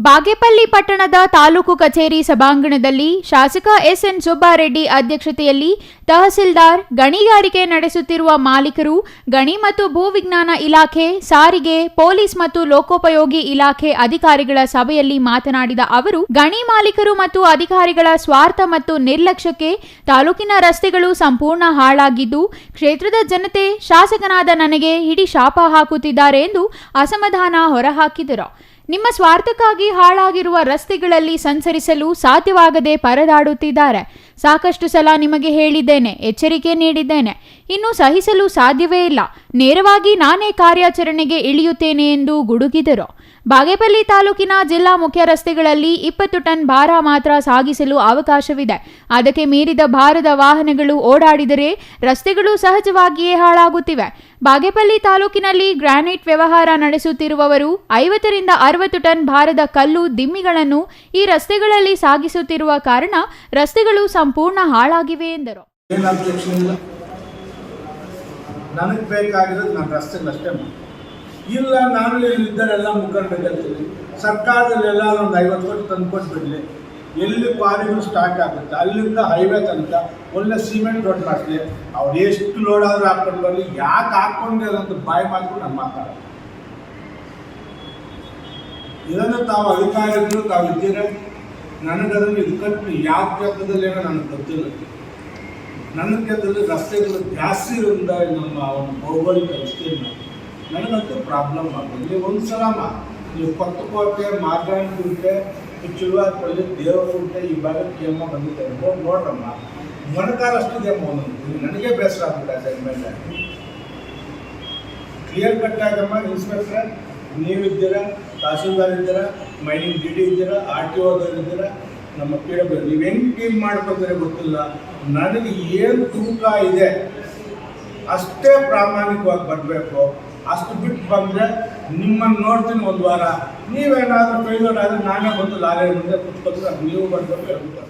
ಬಾಗೇಪಲ್ಲಿ ಪಟ್ಟಣದ ತಾಲೂಕು ಕಚೇರಿ ಸಭಾಂಗಣದಲ್ಲಿ ಶಾಸಕ ಎಸ್ಎನ್ ಸುಬ್ಬಾರೆಡ್ಡಿ ಅಧ್ಯಕ್ಷತೆಯಲ್ಲಿ ತಹಸೀಲ್ದಾರ್ ಗಣಿಗಾರಿಕೆ ನಡೆಸುತ್ತಿರುವ ಮಾಲೀಕರು, ಗಣಿ ಮತ್ತು ಭೂವಿಜ್ಞಾನ ಇಲಾಖೆ, ಸಾರಿಗೆ, ಪೊಲೀಸ್ ಮತ್ತು ಲೋಕೋಪಯೋಗಿ ಇಲಾಖೆ ಅಧಿಕಾರಿಗಳ ಸಭೆಯಲ್ಲಿ ಮಾತನಾಡಿದ ಅವರು, ಗಣಿ ಮಾಲೀಕರು ಮತ್ತು ಅಧಿಕಾರಿಗಳ ಸ್ವಾರ್ಥ ಮತ್ತು ನಿರ್ಲಕ್ಷ್ಯಕ್ಕೆ ತಾಲೂಕಿನ ರಸ್ತೆಗಳು ಸಂಪೂರ್ಣ ಹಾಳಾಗಿದ್ದು, ಕ್ಷೇತ್ರದ ಜನತೆ ಶಾಸಕನಾದ ನನಗೆ ಹಿಡಿ ಶಾಪ ಹಾಕುತ್ತಿದ್ದಾರೆ ಎಂದು ಅಸಮಾಧಾನ ಹೊರಹಾಕಿದರು. ನಿಮ್ಮ ಸ್ವಾರ್ಥಕ್ಕಾಗಿ ಹಾಳಾಗಿರುವ ರಸ್ತೆಗಳಲ್ಲಿ ಸಂಚರಿಸಲು ಸಾಧ್ಯವಾಗದೆ ಪರದಾಡುತ್ತಿದ್ದಾರೆ. ಸಾಕಷ್ಟು ಸಲ ನಿಮಗೆ ಹೇಳಿದ್ದೇನೆ, ಎಚ್ಚರಿಕೆ ನೀಡಿದ್ದೇನೆ. ಇನ್ನು ಸಹಿಸಲು ಸಾಧ್ಯವೇ ಇಲ್ಲ. ನೇರವಾಗಿ ನಾನೇ ಕಾರ್ಯಾಚರಣೆಗೆ ಇಳಿಯುತ್ತೇನೆ ಎಂದು ಗುಡುಗಿದರು. ಬಾಗೇಪಲ್ಲಿ ತಾಲೂಕಿನ ಜಿಲ್ಲಾ ಮುಖ್ಯ ರಸ್ತೆಗಳಲ್ಲಿ 20 ಟನ್ ಭಾರ ಮಾತ್ರ ಸಾಗಿಸಲು ಅವಕಾಶವಿದೆ. ಅದಕ್ಕೆ ಮೀರಿದ ಭಾರದ ವಾಹನಗಳು ಓಡಾಡಿದರೆ ರಸ್ತೆಗಳು ಸಹಜವಾಗಿಯೇ ಹಾಳಾಗುತ್ತಿವೆ. ಬಾಗೇಪಲ್ಲಿ ತಾಲೂಕಿನಲ್ಲಿ ಗ್ರಾನೈಟ್ ವ್ಯವಹಾರ ನಡೆಸುತ್ತಿರುವವರು 50 ರಿಂದ 60 ಟನ್ ಭಾರದ ಕಲ್ಲು ದಿಮ್ಮಿಗಳನ್ನು ಈ ರಸ್ತೆಗಳಲ್ಲಿ ಸಾಗಿಸುತ್ತಿರುವ ಕಾರಣ ರಸ್ತೆಗಳು ಸಂಪೂರ್ಣ ಹಾಳಾಗಿವೆ ಎಂದರು. ನನಗೆ ಬೇಕಾಗಿರೋದು ನನ್ನ ರಸ್ತೆಗಳಷ್ಟೇ. ಇಲ್ಲ, ನಾನು ಇಲ್ಲಿದ್ದರೆಲ್ಲ ಮುಖಂಡರಿರ್ತೀನಿ, ಸರ್ಕಾರದಲ್ಲೆಲ್ಲ ಒಂದು 50 ಕೋಟಿ ತಂದುಕೊಟ್ಬಿಡಲಿ, ಎಲ್ಲಿ ಕ್ವಾರಿಗಳು ಸ್ಟಾರ್ಟ್ ಆಗುತ್ತೆ ಅಲ್ಲಿಂದ ಹೈವೇ ತನಕ ಒಳ್ಳೆ ಸಿಮೆಂಟ್ ರೋಡ್ ಮಾಡಿಸ್ಲಿ, ಅವ್ರು ಎಷ್ಟು ಲೋಡ್ ಆದರೂ ಹಾಕ್ಕೊಂಡು ಬರಲಿ, ಯಾಕೆ ಹಾಕ್ಕೊಂಡಿರೋದಂತ ಬಾಯಿ ಮಾತು ನಾನು ಮಾತಾಡೋದು. ಇದನ್ನು ತಾವು ಅಧಿಕಾರಿಗಳು ತಾವು ಇದ್ದೀರ, ನನಗದನ್ನು ಇದು ಕಟ್ಟಿ ಯಾವ ಕ್ಷೇತ್ರದಲ್ಲಿ ಏನೋ ನನಗೆ ಗೊತ್ತಿಲ್ಲ. ನನ್ನ ಕ್ಷೇತ್ರದಲ್ಲಿ ರಸ್ತೆಗಳು ಜಾಸ್ತಿ ಇರೋದ್ರಿಂದ ನಮ್ಮ ಒಂದು ಭೌಗೋಳಿಕ ವಿಸ್ತೀರ್ಣ ನನಗಂತೂ ಪ್ರಾಬ್ಲಮ್ ಆಗ್ತದೆ. ನೀವು ಒಂದು ಸಲ ನೀವು ಕೊತ್ತಕೋಟೆ, ಮಾರ್ಗಾಂಡುಂಟೆ, ಚಿಲ್ವಾರಪಳ್ಳಿ, ದೇವರುಂಟೆ ಈ ಭಾಗಕ್ಕೆ ಅಮ್ಮ ಬಂದಿದ್ದಾರೆ, ಹೋಗಿ ನೋಡ್ರಮ್ಮ, ಮೊಣಕಾಲ ಅಷ್ಟಿದೆ ಒಂದೊಂದು. ನನಗೆ ಬೇಸರ ಆಗ್ಬಿಟ್ಟೆ ಮೇಲೆ. ಕ್ಲಿಯರ್ ಕಟ್ ಆಗಮ್ಮ, ಇನ್ಸ್ಪೆಕ್ಟರ್ ನೀವಿದ್ದೀರಾ, ತಹಸೀಲ್ದಾರ್ ಇದ್ದೀರಾ, ಮೈನಿಂಗ್ ಡಿ ಡಿ ಇದ್ದೀರಾ, RTO ಇದ್ದೀರಾ, ನಮ್ಮ PW ನೀವು ಹೆಂಗೆ ಟೀಮ್ ಮಾಡ್ಕೊತಾರೆ ಗೊತ್ತಿಲ್ಲ. ನನಗೆ ಏನು ತೂಕ ಇದೆ ಅಷ್ಟೇ ಪ್ರಾಮಾಣಿಕವಾಗಿ ಬರಬೇಕು. ಅಷ್ಟು ಬಿಟ್ಟು ಬಂದರೆ ನಿಮ್ಮನ್ನು ನೋಡ್ತೀನಿ ಒಂದು ವಾರ. ನೀವೇನಾದರೂ ಫೇಲ್ಯೂರ್ ಆದರೆ ನಾನೇ ಬಂದು ಲಾರಿ ಮುಂದೆ ಕುತ್ಕೊಳ್ತೀನಿ, ಅದು ನೀವು ಬರಬೇಕು ಹೇಳ್ಬಿಟ್ಟು.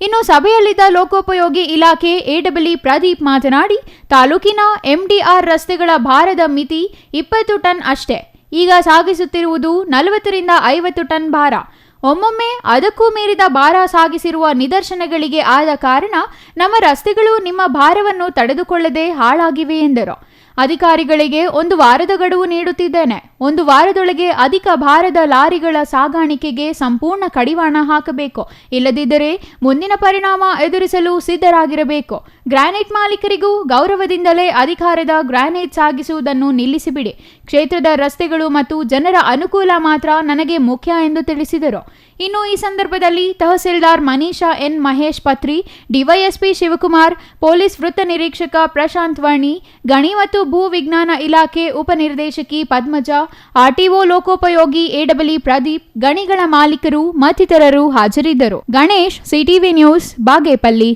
ಇನ್ನು ಸಭೆಯಲ್ಲಿದ್ದ ಲೋಕೋಪಯೋಗಿ ಇಲಾಖೆ AWE ಪ್ರದೀಪ್ ಮಾತನಾಡಿ, ತಾಲೂಕಿನ MDR ರಸ್ತೆಗಳ ಭಾರದ ಮಿತಿ 20 ಟನ್ ಅಷ್ಟೇ. ಈಗ ಸಾಗಿಸುತ್ತಿರುವುದು 40 ರಿಂದ 50 ಟನ್ ಭಾರ. ಒಮ್ಮೊಮ್ಮೆ ಅದಕ್ಕೂ ಮೀರಿದ ಭಾರ ಸಾಗಿಸಿರುವ ನಿದರ್ಶನಗಳಿಗೆ ಆದ ಕಾರಣ ನಮ್ಮ ರಸ್ತೆಗಳು ನಿಮ್ಮ ಭಾರವನ್ನು ತಡೆದುಕೊಳ್ಳದೆ ಹಾಳಾಗಿವೆ ಎಂದರು. ಅಧಿಕಾರಿಗಳಿಗೆ 1 ವಾರದ ಗಡುವು ನೀಡುತ್ತಿದ್ದೇನೆ. 1 ವಾರದೊಳಗೆ ಅಧಿಕ ಭಾರದ ಲಾರಿಗಳ ಸಾಗಾಣಿಕೆಗೆ ಸಂಪೂರ್ಣ ಕಡಿವಾಣ ಹಾಕಬೇಕು. ಇಲ್ಲದಿದ್ದರೆ ಮುಂದಿನ ಪರಿಣಾಮ ಎದುರಿಸಲು ಸಿದ್ಧರಾಗಿರಬೇಕು. ಗ್ರಾನೈಟ್ ಮಾಲೀಕರಿಗೂ ಗೌರವದಿಂದಲೇ ಅಧಿಕಾರದ ಗ್ರಾನೈಟ್ ಸಾಗಿಸುವುದನ್ನು ನಿಲ್ಲಿಸಿಬಿಡಿ. ಕ್ಷೇತ್ರದ ರಸ್ತೆಗಳು ಮತ್ತು ಜನರ ಅನುಕೂಲ ಮಾತ್ರ ನನಗೆ ಮುಖ್ಯ ಎಂದು ತಿಳಿಸಿದರು. ಇನ್ನು ಈ ಸಂದರ್ಭದಲ್ಲಿ ತಹಸೀಲ್ದಾರ್ ಮನೀಷಾ ಎನ್ ಮಹೇಶ್ ಪತ್ರಿ, DYSP ಶಿವಕುಮಾರ್, ಪೊಲೀಸ್ ವೃತ್ತ ನಿರೀಕ್ಷಕ ಪ್ರಶಾಂತ್ ವರ್ಣಿ, ಗಣಿ ಮತ್ತು ಭೂ ವಿಜ್ಞಾನ ಇಲಾಖೆ ಉಪನಿರ್ದೇಶಕಿ ಪದ್ಮಜಾ, RTO ಲೋಕೋಪಯೋಗಿ AWE ಪ್ರದೀಪ್, ಗಣಿಗಳ ಮಾಲೀಕರು ಮತ್ತಿತರರು ಹಾಜರಿದ್ದರು. Ganesh, CTV news, Bagepalli.